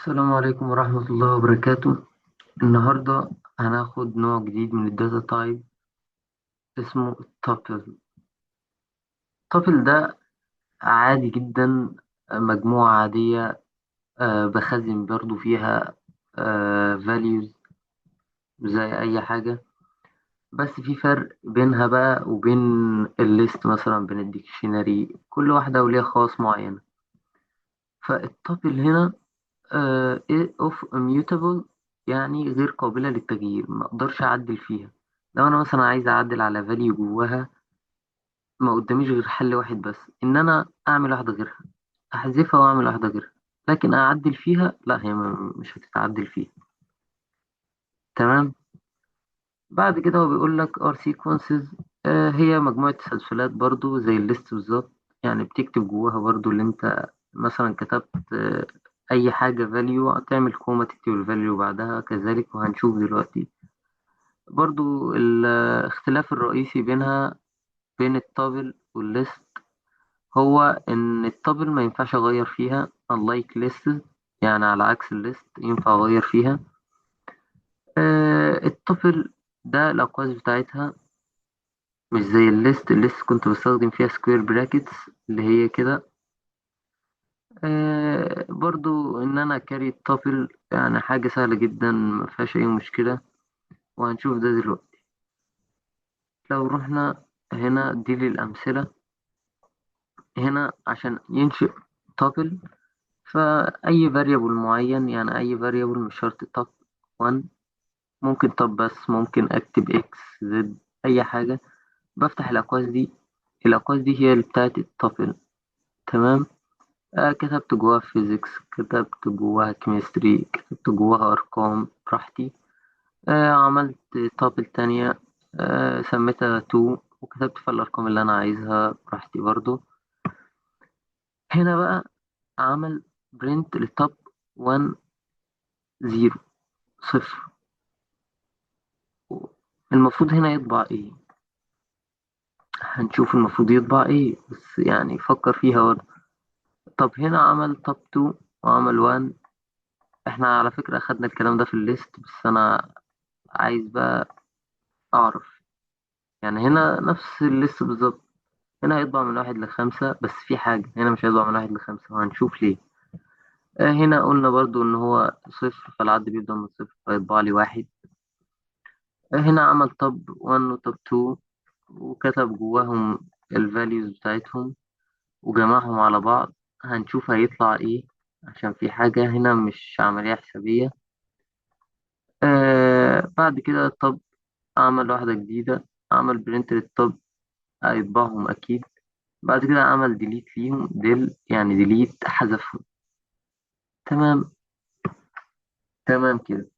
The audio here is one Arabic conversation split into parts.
السلام عليكم ورحمة الله وبركاته. النهاردة هناخد نوع جديد من الداتا تايب اسمه التابل. التابل ده عادي جدا، مجموعة عادية. بخزن برضو فيها values زي أي حاجة. بس في فرق بينها بقى وبين الليست، مثلا بين الديكشنري، كل واحدة وليها خواص معينة. فالتابل هنا اوف immutable، يعني غير قابلة للتغيير، ما اقدرش اعدل فيها. لو انا مثلا عايز اعدل على فاليو جواها، ما قداميش غير حل واحد بس، ان انا اعمل واحدة غيرها، احذفها واعمل واحدة غيرها. لكن اعدل فيها لا، هي مش هتتعدل فيها. تمام. بعد كده هو بيقول لك ار سيكونسز، هي مجموعة تسلسلات برضو زي الليست بالظبط. يعني بتكتب جواها برضو اللي انت مثلا كتبت اي حاجة فاليو، تعمل كوما تكتب الفاليو بعدها كذلك، وهنشوف دلوقتي. برضو الاختلاف الرئيسي بينها بين التابل والليست هو ان التابل ما ينفعش اغير فيها unlike list، يعني على عكس الليست ينفع اغير فيها. التابل ده الاقواس بتاعتها مش زي الليست كنت بستخدم فيها سكوير براكتس اللي هي كده. برضو ان انا كاري التابل يعني حاجة سهلة جدا، ما فيهاش اي مشكلة، وهنشوف ده دلوقتي. لو رحنا هنا دي للأمثلة. هنا عشان ينشئ تابل، فأي variable معين، يعني أي variable مش شرط تاب 1، ممكن تاب بس، ممكن أكتب x z أي حاجة. بفتح الأقواس دي. الأقواس دي هي اللي بتاعت التابل. تمام. كتبت جواها فيزيكس، كتبت جواها كيمستري، كتبت جواها أرقام براحتي. عملت تابل تانية، سميتها 2، وكتبت فيها الأرقام اللي أنا عايزها براحتي برضو. هنا بقى عمل برنت للتوب 1 0 صفر. المفروض هنا يطبع ايه؟ هنشوف المفروض يطبع ايه، بس يعني فكر فيها برضه. طب هنا عمل توب 2 وعمل 1. احنا على فكرة أخدنا الكلام ده في الليست، بس أنا عايز بقى أعرف. يعني هنا نفس الليست بالظبط. هنا هيطبع من 1 ل5، بس في حاجة هنا مش هيطبع من 1 ل5، وهنشوف ليه. هنا قلنا برضو إن هو صفر، فالعد بيبدأ من صفر فيطبع لي 1. هنا عمل توب 1 وتوب 2، وكتب جواهم الفاليوز بتاعتهم وجمعهم على بعض. هنشوف هيطلع ايه، عشان في حاجة هنا مش عملية حسابية. بعد كده طب عمل واحدة جديدة، عمل برنت للطب، هيطبعهم أكيد. بعد كده عمل ديليت ليهم، يعني ديليت حذفهم. تمام. تمام كده.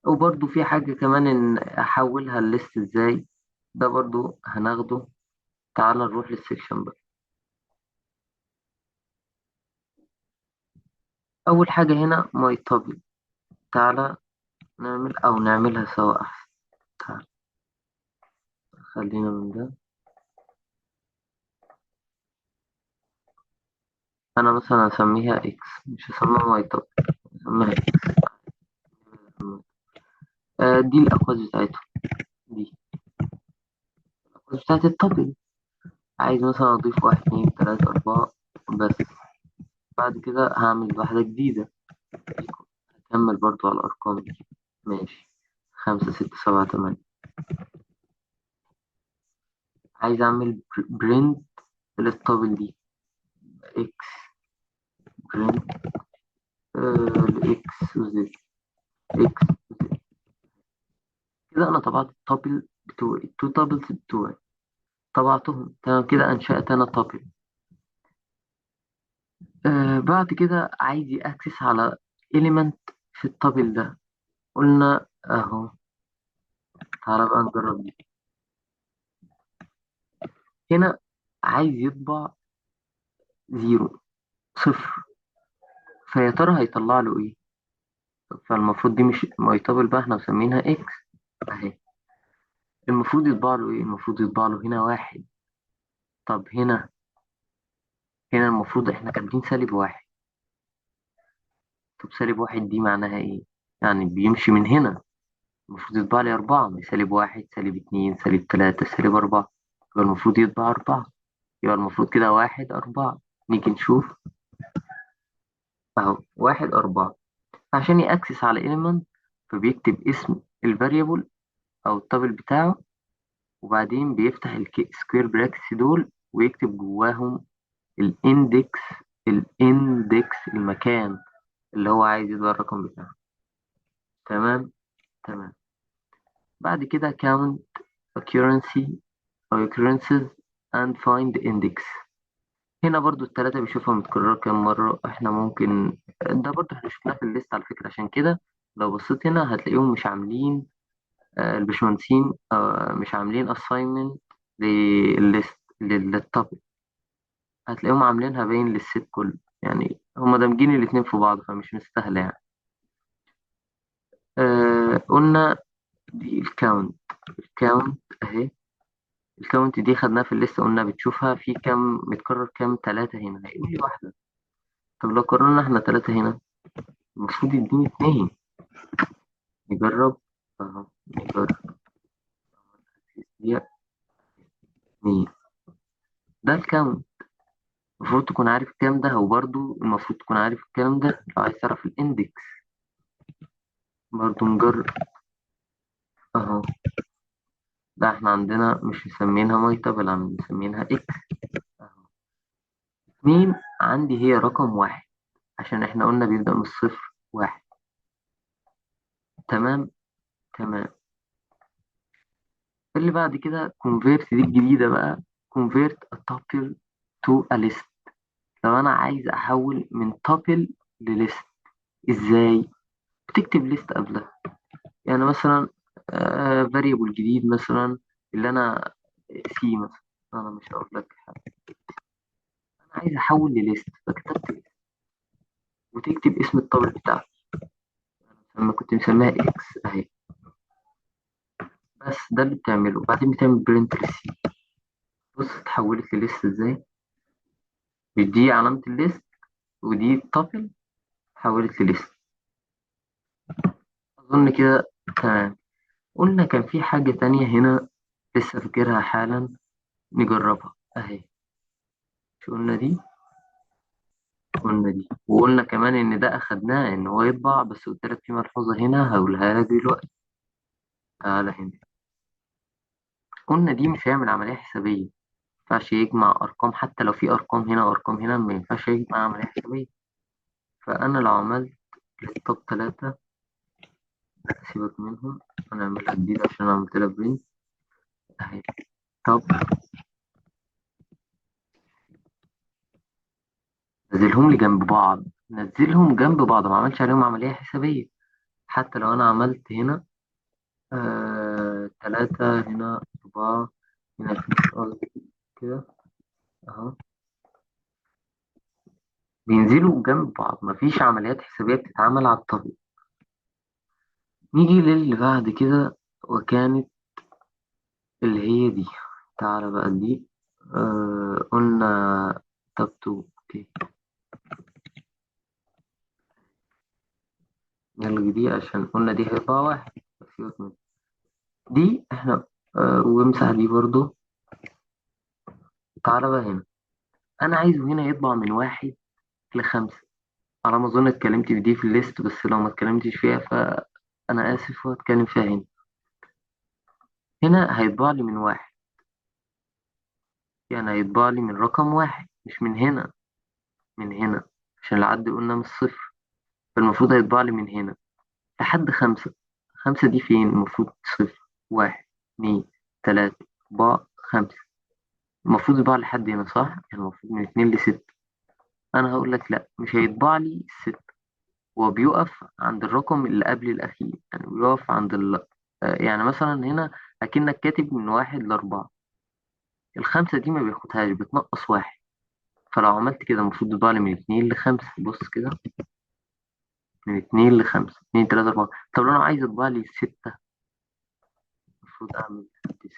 وبرضو في حاجة كمان، إن أحولها الليست إزاي، ده برضو هناخده. تعال نروح للسكشن بقى. أول حاجة هنا ماي توبل. تعالى نعملها سوا أحسن. تعالى خلينا من ده. أنا مثلا أسميها إكس، مش هسميها ماي توبل، أسميها إكس. دي الأقواس بتاعتهم. دي الأقواس بتاعت التوبل. عايز مثلا أضيف 1 2 3 4 بس. بعد كده هعمل واحدة جديدة، هكمل برضو على الأرقام دي. ماشي. 5 6 7 8. عايز أعمل برنت للتوبل دي، إكس برنت لإكس وزد، إكس وزد. كده أنا طبعت التوبل بتوعي، التو تابلز بتوعي طبعتهم. تمام كده، أنشأت أنا تابل. بعد كده عايز يأكسس على إيليمنت في التابل ده. قلنا أهو. تعالى بقى نجرب دي. هنا عايز يطبع زيرو، صفر. فيا ترى هيطلع له إيه؟ فالمفروض دي مش مايتابل بقى، احنا مسمينها إكس أهي. المفروض يطبع له إيه؟ المفروض يطبع له هنا 1. طب هنا المفروض احنا كاتبين -1. طب سالب واحد دي معناها ايه؟ يعني بيمشي من هنا، المفروض يطبع لي أربعة، من سالب واحد سالب اتنين سالب تلاتة سالب أربعة، يبقى المفروض يطبع أربعة، يبقى المفروض كده واحد أربعة. نيجي نشوف أهو واحد أربعة. عشان يأكسس على element فبيكتب اسم الفاريبل أو التابل بتاعه، وبعدين بيفتح السكوير براكتس دول ويكتب جواهم الاندكس، المكان اللي هو عايز يدور الرقم بتاعه. تمام. تمام. بعد كده count occurrency أو occurrences and find index. هنا برضو التلاتة بيشوفها متكررة كام مرة. احنا ممكن، ده برضو احنا شفناه في الليست على فكرة، عشان كده لو بصيت هنا هتلاقيهم مش عاملين، البشمهندسين مش عاملين assignment للليست للتوبيك، هتلاقيهم عاملينها باين للست كله، يعني هما دامجين الاتنين في بعض فمش مستاهلة يعني. قلنا دي الكاونت. الكاونت اهي، الكاونت دي خدناها في الليست، قلنا بتشوفها في كام متكرر، كام تلاتة هنا، هيقول لي واحدة. طب لو قررنا احنا تلاتة هنا المفروض يديني اتنين. نجرب اهو، نجرب دي اتنين. ده الكاونت، المفروض تكون عارف الكلام ده، وبرضو المفروض تكون عارف الكلام ده لو عايز تعرف الاندكس. برضو نجرب اهو. ده احنا عندنا مش مسمينها ماي تابل، عم مسمينها اكس اهو. اتنين عندي هي رقم واحد، عشان احنا قلنا بيبدأ من الصفر واحد. تمام. تمام. اللي بعد كده convert، دي الجديدة بقى. convert a tuple to a list. لو أنا عايز أحول من tuple لليست، إزاي؟ بتكتب ليست قبلها، يعني مثلا variable جديد مثلا، اللي أنا سي مثلا، أنا مش هقول لك حاجة. أنا عايز أحول لليست فكتبت ليست، وتكتب اسم الطابل بتاعك لما كنت مسميها إكس أهي. بس ده اللي بتعمله، بعدين بتعمل برنت للسي. بص اتحولت لليست إزاي، دي علامة الليست ودي التابل، حولت لليست. أظن كده تمام. قلنا كان في حاجة تانية هنا لسه فاكرها حالا، نجربها أهي. شو قلنا دي؟ قلنا دي، وقلنا كمان إن ده أخدناه إن هو يطبع، بس قلت لك في ملحوظة هنا هقولها لك دلوقتي. تعالى هنا. قلنا دي مش هيعمل عملية حسابية، ما ينفعش يجمع أرقام، حتى لو في أرقام هنا وأرقام هنا ما ينفعش يجمع عملية حسابية. فأنا لو عملت الستوب تلاتة، سيبك منهم، أنا أعملها جديد عشان عملت لها برنت أهي. طب نزلهم لي جنب بعض، نزلهم جنب بعض، ما عملش عليهم عملية حسابية. حتى لو أنا عملت هنا تلاتة، هنا أربعة، هنا اتنين، قصدي كده أهو، بينزلوا جنب بعض، مفيش عمليات حسابية بتتعمل على الطريق. نيجي للي بعد كده، وكانت اللي هي دي. تعالى بقى دي، قلنا تابتو اوكي، نلغي دي عشان قلنا دي هيبقى واحد، سيبك من دي احنا، وامسح دي برضو. تعالى بقى هنا، انا عايزه هنا يطبع من واحد لخمسة. على ما اظن اتكلمت في دي في الليست، بس لو ما اتكلمتش فيها فانا اسف واتكلم فيها هنا. هنا هيطبع لي من واحد، يعني هيطبع لي من رقم واحد، مش من هنا، من هنا، عشان العد قلنا من الصفر، فالمفروض هيطبع لي من هنا لحد خمسة. خمسة دي فين؟ المفروض صفر واحد اتنين تلاتة أربعة خمسة، المفروض يطبع لحد هنا صح؟ يعني المفروض من اتنين لستة. أنا هقول لك لأ، مش هيطبع لي ستة، هو بيقف عند الرقم اللي قبل الأخير، يعني بيقف عند يعني مثلا هنا أكنك كاتب من واحد لأربعة، الخمسة دي ما بياخدهاش، بتنقص واحد. فلو عملت كده المفروض يطبع لي من اتنين لخمسة. بص كده، من اتنين لخمسة، اتنين تلاتة أربعة. طب لو أنا عايز يطبع لي ستة، المفروض أعمل ستة،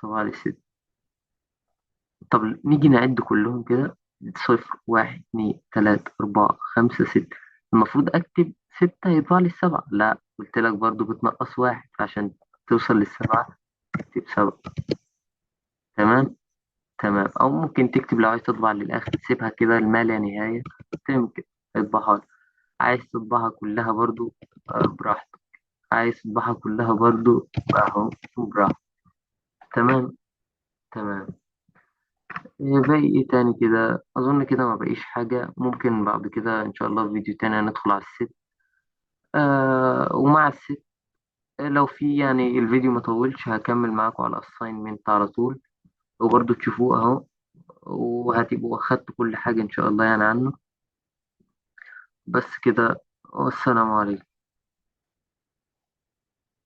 طبع لي ستة. طب نيجي نعد كلهم كده، صفر واحد اتنين تلاتة أربعة خمسة ستة، المفروض أكتب 6 يطبع لي السبعة، لا قلت لك برضو بتنقص واحد عشان توصل للسبعة، تكتب 7. تمام. تمام، أو ممكن تكتب لو عايز تطبع للآخر تسيبها كده الما لا نهاية، تعمل كده اطبعها. عايز تطبعها كلها برضو براحتك. عايز تطبعها كلها برضو أهو براحتك. تمام. تمام. باقي ايه تاني كده؟ اظن كده ما بقيش حاجة. ممكن بعد كده ان شاء الله في فيديو تاني هندخل على الست. ومع الست لو في يعني الفيديو ما طولش هكمل معاكم على الاساينمنت على طول، وبرضه تشوفوه اهو، وهتبقوا اخدتوا كل حاجة ان شاء الله يعني عنه. بس كده، والسلام عليكم.